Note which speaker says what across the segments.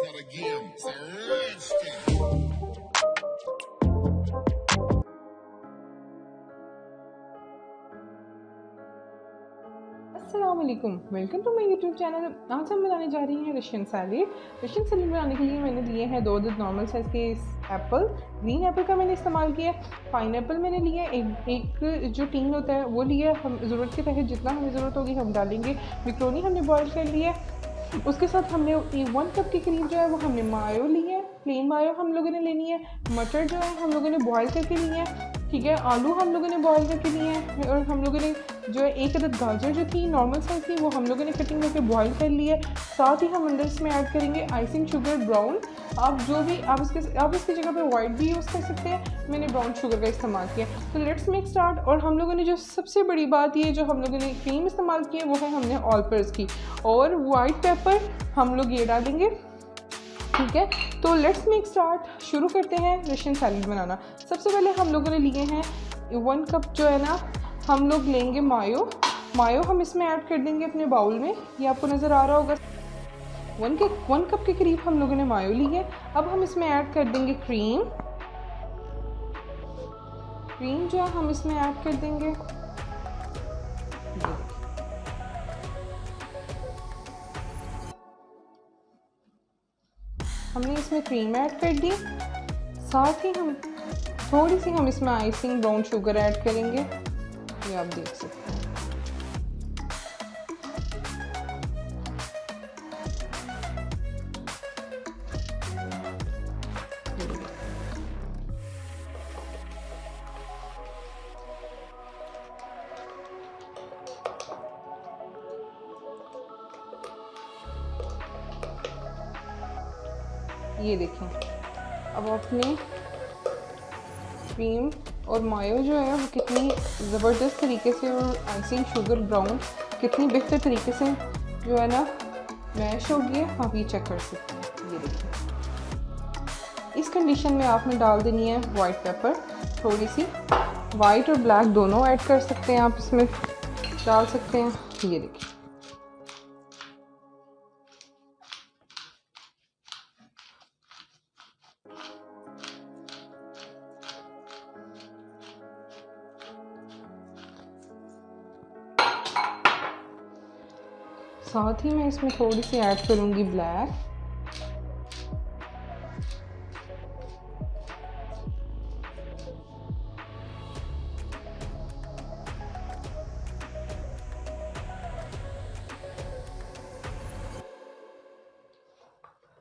Speaker 1: not a game, it's a rich thing.
Speaker 2: अस्सलाम वालेकुम, welcome to my YouTube channel. आज हम बनाने जा रही हैं रशियन सैलेड। रशियन सैलेड बनाने के लिए मैंने लिए हैं 2 नॉर्मल साइज़ के एप्पल। ग्रीन एप्पल का मैंने इस्तेमाल किया। पाइन एप्पल मैंने लिया, एक जो टीन होता है वो लिया। हम ज़रूरत के तहत जितना हमें ज़रूरत होगी हम डालेंगे। मैक्रोनी हमने बॉयल कर लिया। उसके साथ हमने 1 कप के करीब जो है वो हमने मायो ली है। प्लेन मायो हम लोगों ने लेनी है। मटर जो है हम लोगों ने बॉयल करके लिए है, ठीक है। आलू हम लोगों ने बॉयल करके लिए हैं और हम लोगों ने जो है 1 अदद गाजर जो थी नॉर्मल साइज़ की वो हम लोगों ने कटिंग करके बॉयल कर लिया। साथ ही हम अंदर इसमें ऐड करेंगे आइसिंग शुगर ब्राउन। आप जो भी आप इसकी जगह पे वाइट भी यूज़ कर सकते हैं। मैंने ब्राउन शुगर का इस्तेमाल किया। तो लेट्स मेक स्टार्ट। और हम लोगों ने जो सबसे बड़ी बात ये जो हम लोगों ने क्रीम इस्तेमाल की है वो है हमने ऑल पर्स की, और वाइट पेपर हम लोग ये डालेंगे, ठीक है। तो लेट्स मेक स्टार्ट, शुरू करते हैं रशियन सैलेड बनाना। सबसे पहले हम लोगों ने लिए हैं 1 कप जो है ना, हम लोग लेंगे मायो हम इसमें ऐड कर देंगे अपने बाउल में। ये आपको नज़र आ रहा होगा। 1 कप के करीब हम लोगों ने मायो ली है। अब हम इसमें ऐड कर देंगे क्रीम जो है हम इसमें ऐड कर देंगे। हमने इसमें क्रीम ऐड कर दी। साथ ही हम थोड़ी सी हम इसमें आइसिंग ब्राउन शुगर ऐड करेंगे, ये आप देख सकते हैं। ये देखें, अब अपने क्रीम और मायो जो है वो कितनी ज़बरदस्त तरीके से और आइसिंग शुगर ब्राउन कितनी बेहतर तरीके से जो है ना मैश हो गई है, आप ये चेक कर सकते हैं। ये देखिए, इस कंडीशन में आपने डाल देनी है वाइट पेपर। थोड़ी सी वाइट और ब्लैक दोनों ऐड कर सकते हैं, आप इसमें डाल सकते हैं। ये देखिए, साथ ही मैं इसमें थोड़ी सी ऐड करूँगी ब्लैक।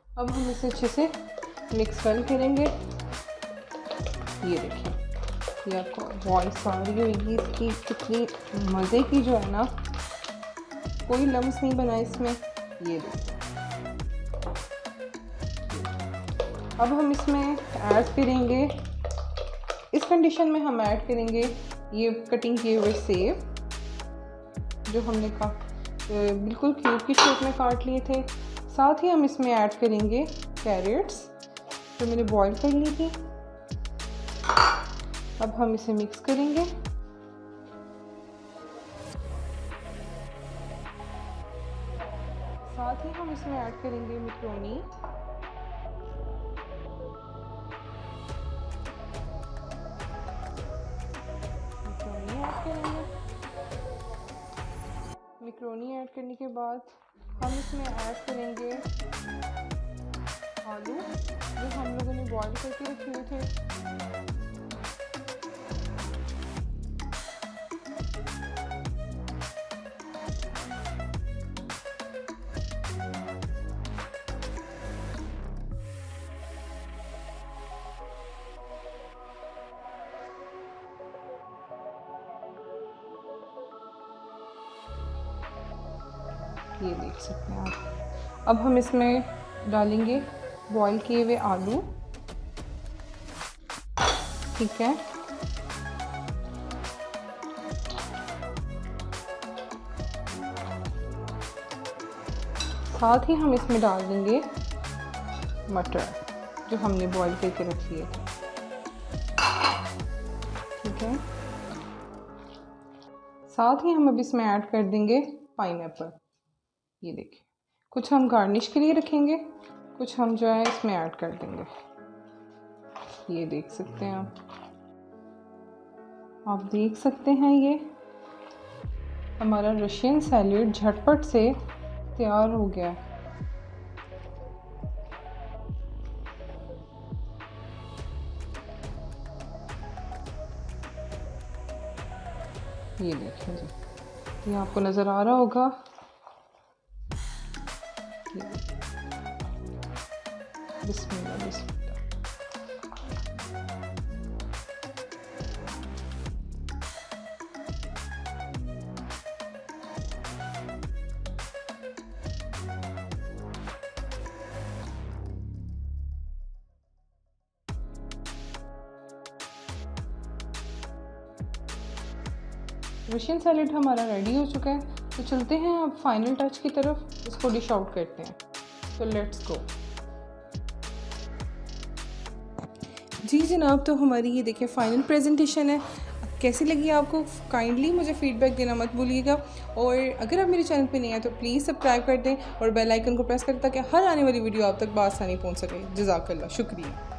Speaker 2: अब हम इसे अच्छे से मिक्स करेंगे। ये देखिए, ये आपको वॉइस आ रही होगी इसकी कितनी मज़े की जो है ना, कोई लम्स नहीं बना इसमें। ये देखिए, अब हम इसमें ऐड करेंगे, इस कंडीशन में हम ऐड करेंगे ये कटिंग किए हुए सेब जो हमने बिल्कुल क्यूब की शेप में काट लिए थे। साथ ही हम इसमें ऐड करेंगे कैरेट्स जो मैंने बॉईल कर ली थी। अब हम इसे मिक्स करेंगे। साथ ही हम इसमें ऐड करेंगे मैक्रोनी। मैक्रोनी ऐड करने के बाद हम इसमें ऐड करेंगे आलू जो हम लोगों ने बॉईल करके रखे हुए थे। ये देख सकते हैं आप। अब हम इसमें डालेंगे बॉईल किए हुए आलू, ठीक है। साथ ही हम इसमें डाल देंगे मटर जो हमने बॉईल करके रख लिए थे, ठीक है। साथ ही हम अब इसमें ऐड कर देंगे पाइनएप्पल। ये देखिए, कुछ हम गार्निश के लिए रखेंगे। कुछ हम जो है इसमें ऐड कर देंगे। ये देख सकते हैं आप देख सकते हैं ये हमारा रशियन सैलेड झटपट से तैयार हो गया है। ये देखिए जी, ये आपको नज़र आ रहा होगा। बिस्मिल्लाह बिस्मिल्लाह। रशियन सैलेड हमारा रेडी हो चुका है, तो चलते हैं अब फाइनल टच की तरफ, इसको डिश आउट करते हैं। तो लेट्स गो। जी जनाब, तो हमारी ये देखिए फाइनल प्रेजेंटेशन है। कैसी लगी आपको काइंडली मुझे फीडबैक देना मत भूलिएगा, और अगर आप मेरे चैनल पे नहीं आए तो प्लीज़ सब्सक्राइब कर दें और बेल आइकन को प्रेस करें ताकि हर आने वाली वीडियो आप तक बआसानी पहुंच सके। जज़ाकल्लाह, शुक्रिया।